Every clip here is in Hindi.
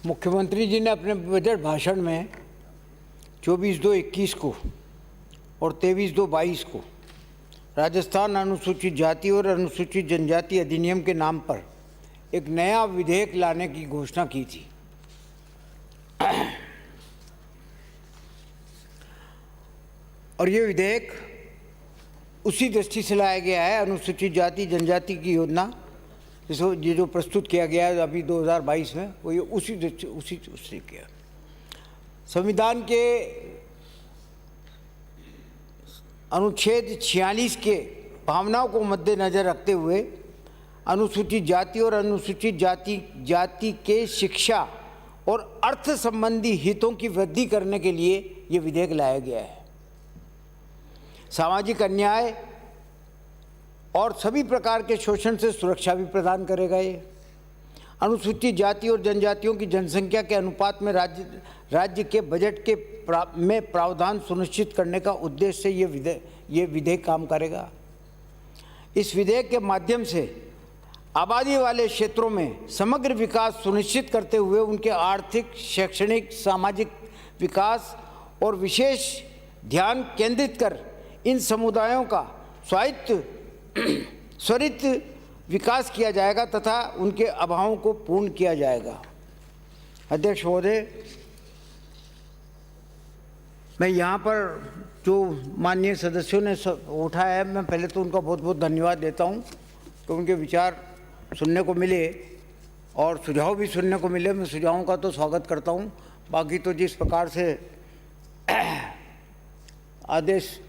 मुख्यमंत्री जी ने अपने बजट भाषण में 24/2/21 को और 23/2/22 को राजस्थान अनुसूचित जाति और अनुसूचित जनजाति अधिनियम के नाम पर एक नया विधेयक लाने की घोषणा की थी। और ये विधेयक उसी दृष्टि से लाया गया है, अनुसूचित जाति जनजाति की योजना ये जो प्रस्तुत किया गया है अभी 2022 में, वो ये उसी उससे किया। संविधान के अनुच्छेद 46 के भावनाओं को मद्देनजर रखते हुए अनुसूचित जाति और अनुसूचित जाति के शिक्षा और अर्थ संबंधी हितों की वृद्धि करने के लिए ये विधेयक लाया गया है। सामाजिक अन्याय और सभी प्रकार के शोषण से सुरक्षा भी प्रदान करेगा। ये अनुसूचित जाति और जनजातियों की जनसंख्या के अनुपात में राज्य के बजट के में प्रावधान सुनिश्चित करने का उद्देश्य से ये विधेयक काम करेगा। इस विधेयक के माध्यम से आबादी वाले क्षेत्रों में समग्र विकास सुनिश्चित करते हुए उनके आर्थिक, शैक्षणिक, सामाजिक विकास और विशेष ध्यान केंद्रित कर इन समुदायों का त्वरित विकास किया जाएगा तथा उनके अभावों को पूर्ण किया जाएगा। अध्यक्ष महोदय, मैं यहाँ पर जो माननीय सदस्यों ने उठाया है, मैं पहले तो उनका बहुत बहुत धन्यवाद देता हूँ कि उनके विचार सुनने को मिले और सुझाव भी सुनने को मिले। मैं सुझावों का तो स्वागत करता हूँ। बाकी तो जिस प्रकार से आदेश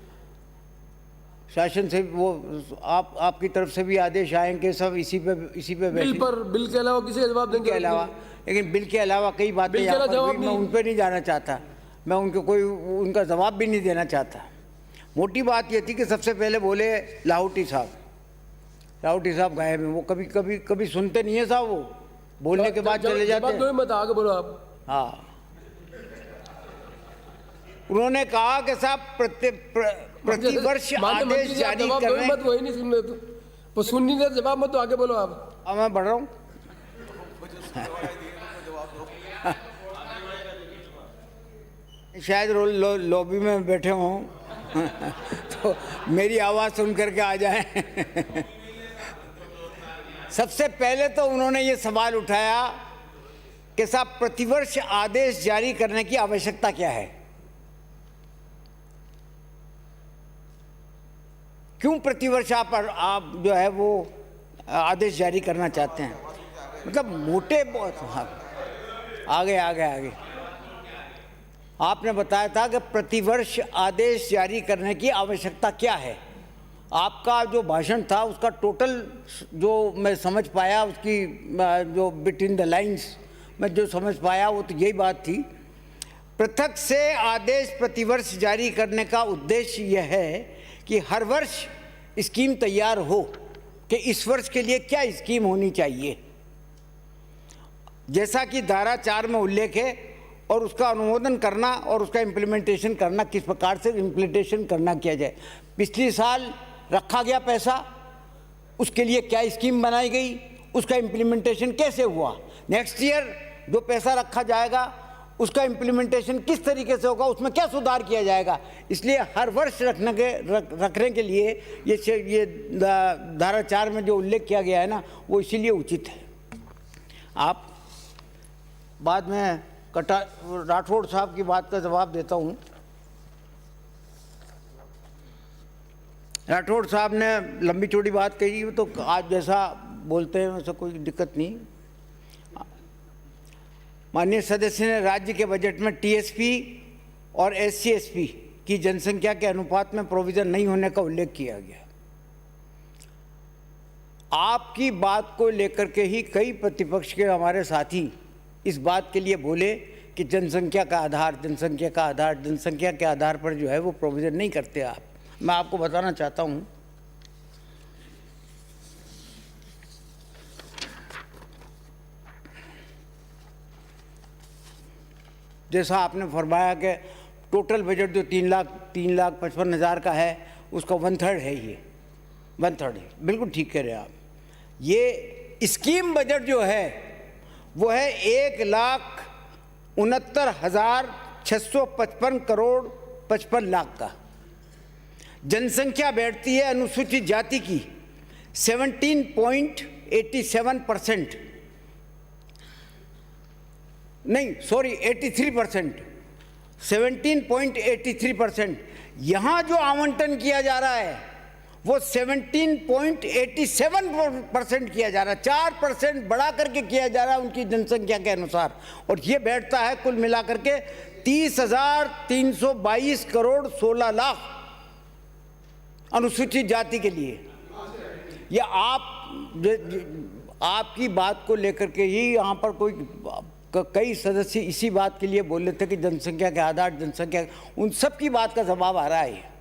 शासन से वो आपकी तरफ से भी आदेश आएंगे, सब इसी पे बिल के अलावा किसी जवाब देने के अलावा, लेकिन बिल के अलावा कई बातें मैं उन पर नहीं जाना चाहता, मैं उनका जवाब भी नहीं देना चाहता। मोटी बात ये थी कि सबसे पहले बोले लाहौटी साहब गायब हैं। वो कभी सुनते नहीं है साहब, वो बोलने के बाद चले जाते हैं। मत आगे बोलो आप। हाँ, उन्होंने कहा कि साहब प्रतिवर्ष आदेश जारी करने मत, वही नहीं सुन रहे तो वो सुन नहीं रहे, जवाब मत तो आगे बोलो आप। अब मैं बढ़ रहा हूँ। शायद लॉबी में बैठे हों तो मेरी आवाज़ सुन करके आ जाए। सबसे पहले तो उन्होंने ये सवाल उठाया कि साहब प्रतिवर्ष आदेश जारी करने की आवश्यकता क्या है, क्यों प्रतिवर्ष आप जो है वो आदेश जारी करना चाहते हैं। मतलब मोटे बहुत। हाँ, आगे आपने बताया था कि प्रतिवर्ष आदेश जारी करने की आवश्यकता क्या है। आपका जो भाषण था उसका टोटल जो मैं समझ पाया, उसकी जो बिटवीन द लाइंस मैं जो समझ पाया वो तो यही बात थी। पृथक से आदेश प्रतिवर्ष जारी करने का उद्देश्य यह है कि हर वर्ष स्कीम तैयार हो कि इस वर्ष के लिए क्या स्कीम होनी चाहिए, जैसा कि धारा 4 में उल्लेख है, और उसका अनुमोदन करना और उसका इम्प्लीमेंटेशन करना, किस प्रकार से इम्प्लीमेंटेशन करना किया जाए। पिछले साल रखा गया पैसा, उसके लिए क्या स्कीम बनाई गई, उसका इम्प्लीमेंटेशन कैसे हुआ। नेक्स्ट ईयर जो पैसा रखा जाएगा उसका इम्प्लीमेंटेशन किस तरीके से होगा, उसमें क्या सुधार किया जाएगा। इसलिए हर वर्ष रखने के लिए ये धारा 4 में जो उल्लेख किया गया है ना, वो इसीलिए उचित है। आप बाद में राठौड़ साहब की बात का जवाब देता हूँ। राठौड़ साहब ने लंबी चौड़ी बात कही, तो आज जैसा बोलते हैं वैसा कोई दिक्कत नहीं। माननीय सदस्य ने राज्य के बजट में टीएसपी और SC/ST की जनसंख्या के अनुपात में प्रोविजन नहीं होने का उल्लेख किया गया। आपकी बात को लेकर के ही कई प्रतिपक्ष के हमारे साथी इस बात के लिए बोले कि जनसंख्या के आधार पर जो है वो प्रोविजन नहीं करते आप। मैं आपको बताना चाहता हूँ, जैसा आपने फरमाया कि टोटल बजट जो 3,55,000 का है उसका 1/3 है, ये 1/3 है। बिल्कुल ठीक कह रहे हैं आप। ये स्कीम बजट जो है वो है 1,00,000 69,655 करोड़ 55 लाख का। जनसंख्या बैठती है अनुसूचित जाति की 17.87%, नहीं सॉरी 83%, 17.83%। यहाँ जो आवंटन किया जा रहा है वो 17.87% किया जा रहा है, 4% बढ़ा करके किया जा रहा है उनकी जनसंख्या के अनुसार, और ये बैठता है कुल मिलाकर के 30,322 करोड़ 16 लाख अनुसूचित जाति के लिए। ये आपकी बात को लेकर के ही यहाँ पर कई सदस्य इसी बात के लिए बोल रहे थे कि जनसंख्या के आधार, जनसंख्या, उन सब की बात का जवाब आ रहा है।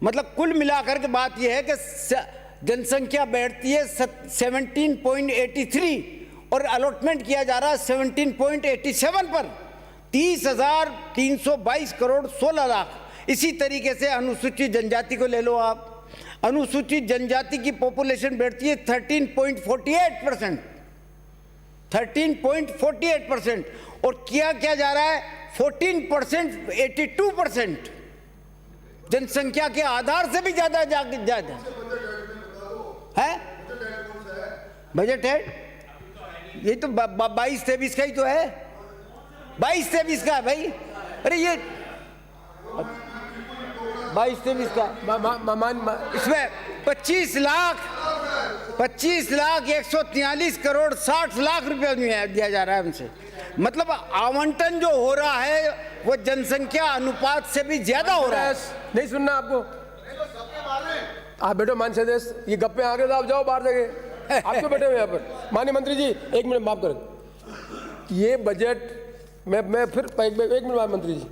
मतलब कुल मिलाकर के बात यह है कि जनसंख्या बैठती है 17.83 और अलॉटमेंट किया जा रहा है 17.87 पर 30,322 करोड़ 16 लाख। इसी तरीके से अनुसूचित जनजाति को ले लो आप, अनुसूचित जनजाति की पॉपुलेशन बैठती है 13.48%, और किया क्या जा रहा है 14%, 82% जनसंख्या के आधार से भी ज्यादा है। बजट है ये तो 22-23 का ही तो है, 22-23 का है भाई। अरे ये 22-23 का इसमें 25,143 करोड़ 60 लाख रुपए दिया जा रहा है हमसे। मतलब आवंटन जो हो रहा है वो जनसंख्या अनुपात से भी ज्यादा हो रहा है। नहीं सुनना आपको, आप बैठो मान सदस्य, ये गप्पे आगे तो आप जाओ बाहर जगह, आप क्यों बैठे हुए यहाँ पर। माननीय मंत्री जी एक मिनट माफ करें, ये बजट मैं फिर एक मिनट मंत्री जी,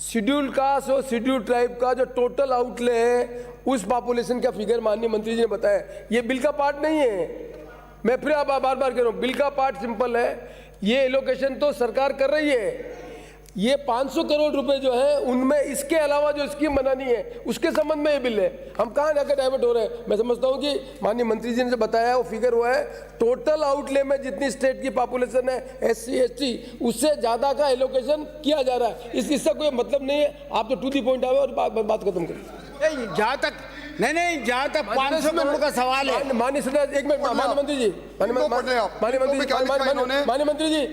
शेड्यूल कास्ट और शेड्यूल ट्राइब का जो टोटल आउटले है उस पॉपुलेशन का फिगर माननीय मंत्री जी ने बताया, ये बिल का पार्ट नहीं है। मैं फिर आप बार बार कह रहा हूँ, बिल का पार्ट सिंपल है, ये एलोकेशन तो सरकार कर रही है। ये 500 करोड़ रुपए जो है उनमें इसके अलावा जो स्कीम बनानी है उसके संबंध में ये बिल है। हम कहाँ जाकर डाइवर्ट हो रहे हैं। मैं समझता हूँ कि माननीय मंत्री जी ने जो बताया वो फिगर हुआ है टोटल आउटले में जितनी स्टेट की पॉपुलेशन है SC ST उससे ज्यादा का एलोकेशन किया जा रहा है। इसका कोई मतलब नहीं है। आप तो टू दी पॉइंट आए और बात खत्म करें। जहाँ तक नहीं जहाँ तक 500 करोड़ का सवाल है, माननीय सदस्य एक मिनट, माननीय मंत्री जी, माननीय मंत्री जी,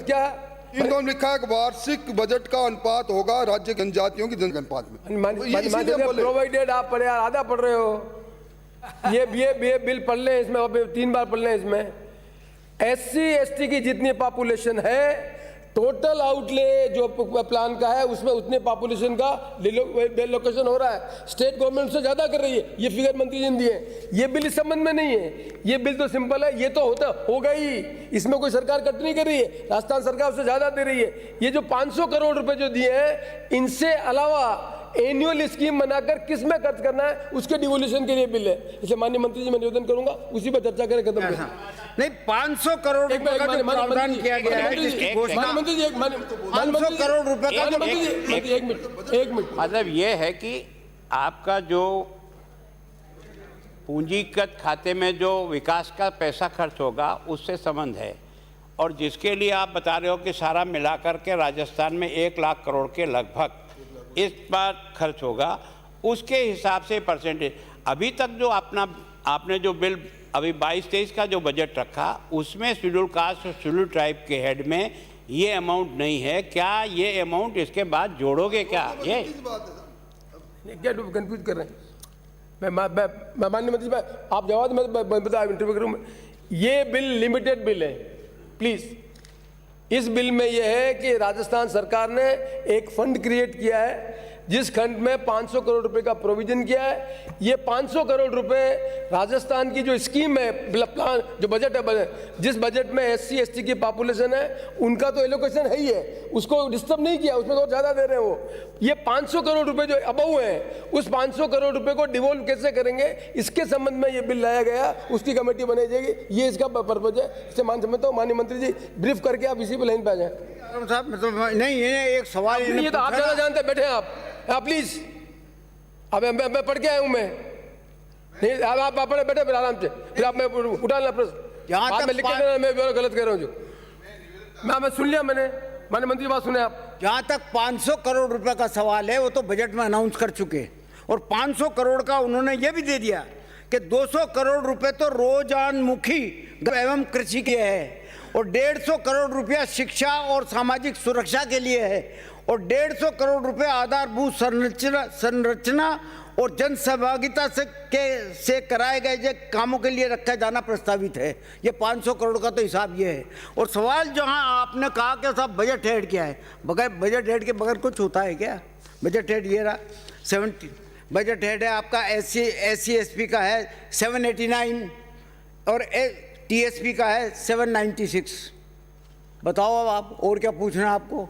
क्या है इन्होंने लिखा है कि वार्षिक बजट का अनुपात होगा राज्य जनजातियों की जनसंख्या अनुपात में। प्रोवाइडेड आप पढ़े, आधा पढ़ रहे हो। ये बिल पढ़ लें, इसमें 3 बार पढ़ लें। इसमें SC ST की जितनी पॉपुलेशन है टोटल आउटले जो प्लान का है उसमें उतने पॉपुलेशन का डिलोकेशन हो रहा है। स्टेट गवर्नमेंट से ज्यादा कर रही है, ये फिगर मंत्री जी ने दिए। ये बिल इस संबंध में नहीं है, ये बिल तो सिंपल है, ये तो होगा ही, इसमें कोई सरकार कट नहीं कर रही है। राजस्थान सरकार उससे ज्यादा दे रही है। ये जो 500 करोड़ रुपए जो दिए हैं इनसे अलावा एनुअल स्कीम बनाकर किस में खर्च करना है उसके डिवोल्यूशन के लिए बिल है। इसलिए माननीय मंत्री जी मैं निवेदन करूंगा उसी पर चर्चा करें, खत्म करें। नहीं 500 करोड़ रुपए का जो प्रावधान किया गया है जिसकी घोषणा 500 करोड़ रुपए का एक मिनट मतलब ये है कि आपका जो पूंजीगत खाते में जो विकास का पैसा खर्च होगा उससे संबंध है, और जिसके लिए आप बता रहे हो कि सारा मिलाकर के राजस्थान में 1 लाख करोड़ के लगभग इस बार खर्च होगा, उसके हिसाब से परसेंटेज। अभी तक जो आपने जो बिल अभी 22-23 का जो बजट रखा उसमें शेड्यूल कास्ट और शेड्यूल ट्राइब के हेड में ये अमाउंट नहीं है। क्या ये अमाउंट इसके बाद जोड़ोगे क्या? ये क्या कंफ्यूज कर रहे हैं। मैं माननीय मंत्री आप जवाब मैं बता इंटरव्यू करूँ। ये बिल लिमिटेड बिल है प्लीज। इस बिल में यह है कि राजस्थान सरकार ने एक फंड क्रिएट किया है जिस खंड में 500 करोड़ रुपए का प्रोविजन किया है। ये 500 करोड़ रुपए राजस्थान की जो स्कीम है, प्लान जो बजट है, जिस बजट में SC ST की पॉपुलेशन है उनका तो एलोकेशन है ही है, उसको डिस्टर्ब नहीं किया, उसमें तो ज़्यादा दे रहे हैं वो। ये 500 करोड़ रुपए जो अबव है उस 500 करोड़ रुपए को डिवोल्व कैसे करेंगे इसके संबंध में ये बिल लाया गया, उसकी कमेटी बनाई जाएगी। ये इसका पर्पज है। इससे मान समझता हूँ माननीय मंत्री जी ब्रीफ करके आप इसी पे लाइन पे आ जाए। साहब नहीं ये एक सवाल ये तो आप ज़्यादा जानते हैं, बैठे आप प्लीज। अब मैं पढ़ के आया हूँ, मैं नहीं आप पढ़े बैठे फिर आराम से, फिर आप मैं उठा लेना प्रश्न। यहाँ तक मैं लिख के मैं गलत कह रहा हूँ जो मैं सुन लिया, मैंने माननीय मंत्री बात सुने आप। जहां तक 500 करोड़ रुपए का सवाल है, वो तो बजट में अनाउंस कर चुके, और 500 करोड़ का उन्होंने ये भी दे दिया कि 200 करोड़ रुपए तो रोजानमुखी एवं कृषि के है, और 150 करोड़ रुपया शिक्षा और सामाजिक सुरक्षा के लिए है, और 150 करोड़ रुपए आधारभूत संरचना और जन सहभागिता से कराए गए जो कामों के लिए रखा जाना प्रस्तावित है। ये 500 करोड़ का तो हिसाब ये है। और सवाल जहां आपने कहा कि साहब बजट हेड क्या है, बगैर बजट हेड के बगैर कुछ होता है क्या? बजट हेड ये रहा 70, बजट हेड है आपका SC SC का है 789 और TSP का है 796। बताओ अब आप और क्या पूछना है आपको?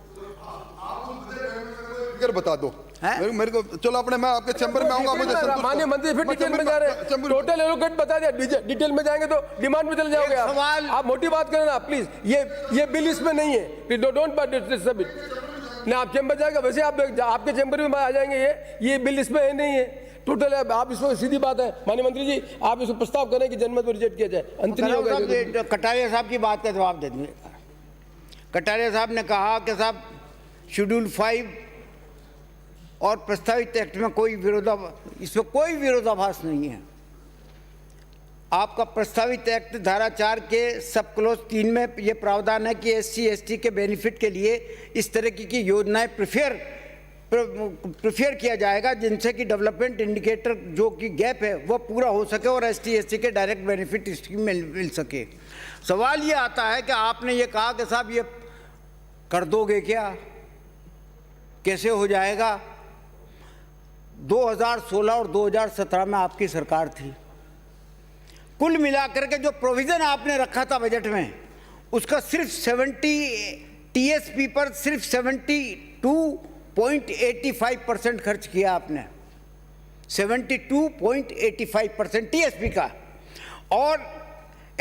फिगर बता दो मेरे को। चलो अपने, मैं आपके चैम्बर में आऊंगा, मुझे माननीय मंत्री फिर डिटेल में जा रहे हैं। टोटल एलोकेट बता दिया, डिटेल में जाएंगे तो डिमांड में चले जाओगे आप। सवाल आप मोटी बात करें ना प्लीज। ये बिल इसमें नहीं है, प्लीज डोंट डिस्टर्ब इट ना। आप चैम्बर जाएगा वैसे आप आपके चैम्बर में आ जाएंगे। ये बिल इसमें है नहीं है टोटल। आप इसको सीधी बात है माननीय मंत्री जी, आप इसको प्रस्ताव करें कि जनमत में रिजेक्ट किया जाए। अंत नहीं होगा। कटारिया साहब की बात का जवाब दे देंगे। कटारिया साहब ने कहा कि साहब शेड्यूल 5 और प्रस्तावित एक्ट में इसमें कोई विरोधाभास नहीं है। आपका प्रस्तावित एक्ट धारा 4 के सब क्लोज 3 में यह प्रावधान है कि SC ST के बेनिफिट के लिए इस तरह की योजनाएं प्रेफर किया जाएगा जिनसे कि डेवलपमेंट इंडिकेटर जो कि गैप है वह पूरा हो सके और ST ST के डायरेक्ट बेनिफिट स्कीम में मिल सके। सवाल ये आता है कि आपने ये कहा कि साहब ये कर दोगे क्या, कैसे हो जाएगा? 2016 और 2017 में आपकी सरकार थी। कुल मिलाकर के जो प्रोविजन आपने रखा था बजट में, उसका सिर्फ 70 TSP पर सिर्फ 72.85% खर्च किया आपने, 72.85% TSP का। और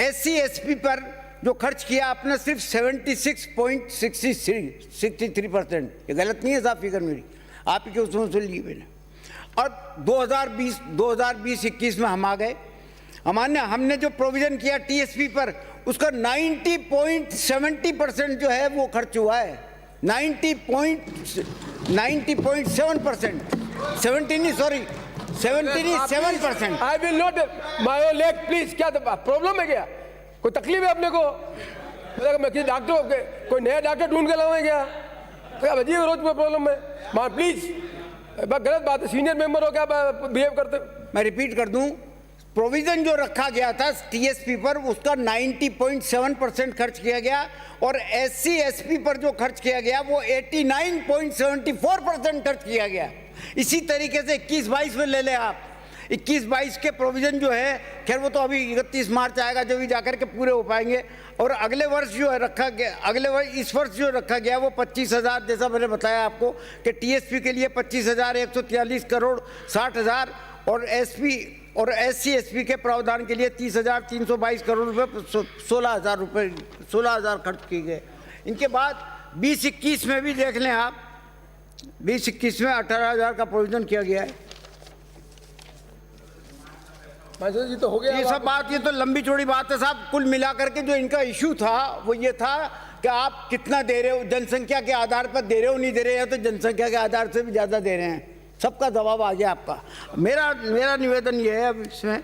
SC ST पर जो खर्च किया आपने सिर्फ 76.63%। ये गलत नहीं है साहब फिगर मेरी, आप ही के उसमें सुन ली मैंने। और 2020-21 में हम आ गए, हमने जो प्रोविजन किया TSP पर उसका 90.70% जो है वो खर्च हुआ है। 90.7%, 77%। I will not my leg please. क्या प्रॉब्लम है क्या? कोई तकलीफ है अपने को? मैं किसी डॉक्टर कोई नया डॉक्टर ढूंढ के लाऊंगा क्या? अजीब रोज में प्रॉब्लम है मां प्लीज। गलत बात है, सीनियर मेंबर हो क्या बिहेव करते? मैं रिपीट कर दूं, प्रोविजन जो रखा गया था TSP पर उसका 90.7% खर्च किया गया, और SC ST पर जो खर्च किया गया वो 89.74% खर्च किया गया। इसी तरीके से 21-22 में ले आप, 21-22 के प्रोविजन जो है, खैर वो तो अभी 31 मार्च आएगा जब भी जाकर के पूरे हो पाएंगे। और अगले वर्ष जो है रखा गया, इस वर्ष जो रखा गया वो 25,000, जैसा मैंने बताया आपको कि TSP के लिए 25,143 करोड़ 60,000 और SC ST के प्रावधान के लिए 30,322 करोड़ रुपए 16,000 खर्च किए गए। इनके बाद 20-21 में भी देख लें आप, 20-21 में 18,000 का प्रोविजन किया गया है। जी तो हो गया। ये सब बात, ये तो लंबी चौड़ी बात है साहब। कुल मिलाकर के जो इनका इशू था वो ये था कि आप कितना दे रहे हो, जनसंख्या के आधार पर दे रहे हो, नहीं दे रहे हो तो जनसंख्या के आधार से भी ज़्यादा दे रहे हैं। सबका जवाब आ गया आपका। मेरा निवेदन ये है अब इसमें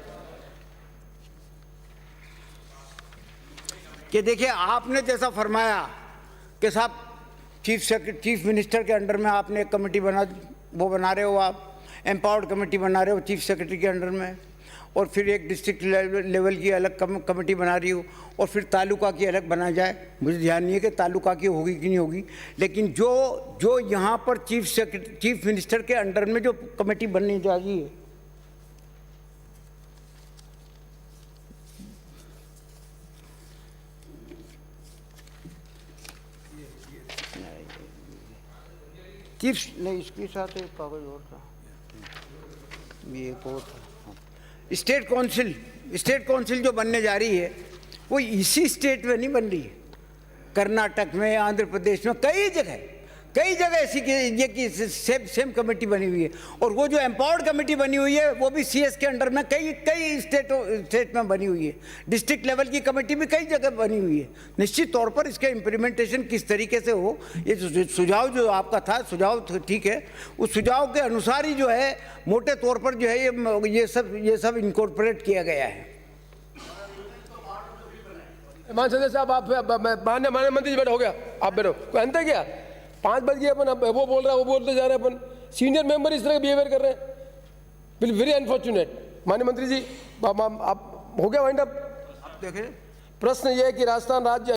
कि देखिए, आपने जैसा फरमाया कि साहब चीफ मिनिस्टर के अंडर में आपने एक कमेटी बना रहे हो, आप एम्पावर्ड कमेटी बना रहे हो चीफ सेक्रेटरी के अंडर में, और फिर एक डिस्ट्रिक्ट लेवल की अलग कमेटी बना रही हो, और फिर तालुका की अलग बना जाए। मुझे ध्यान नहीं है कि तालुका की होगी कि नहीं होगी, लेकिन जो यहाँ पर चीफ मिनिस्टर के अंडर में जो कमेटी बननी जा रही है, चीफ नहीं, इसके साथ एक कागज और था, ये एक और था। स्टेट काउंसिल जो बनने जा रही है वो इसी स्टेट में नहीं बन रही है, कर्नाटक में, आंध्र प्रदेश में, कई जगह ऐसी ये कि सेम कमेटी बनी हुई है, और वो जो एम्पावर्ड कमेटी बनी हुई है वो भी सीएस के अंडर में कई स्टेट में बनी हुई है। डिस्ट्रिक्ट लेवल की कमेटी भी कई जगह बनी हुई है। निश्चित तौर पर इसका इम्प्लीमेंटेशन किस तरीके से हो, ये सुझाव जो आपका था, सुझाव ठीक है, उस सुझाव के अनुसार ही जो है मोटे तौर पर जो है ये सब इनकॉर्पोरेट किया गया है। मान सदस्य साहब, आप मान्य मंत्री जी बैठो, हो गया, आप बैठो, कोई अंत है क्या? 5 बज गए अपन, अब वो बोल रहा है, वो बोलते जा रहे हैं, अपन सीनियर मेंबर इस तरह का बिहेवियर कर रहे हैं, वेरी अनफॉर्चुनेट। माननीय मंत्री जी, आप हो गया वाइंड अप? प्रश्न ये है कि राजस्थान राज्य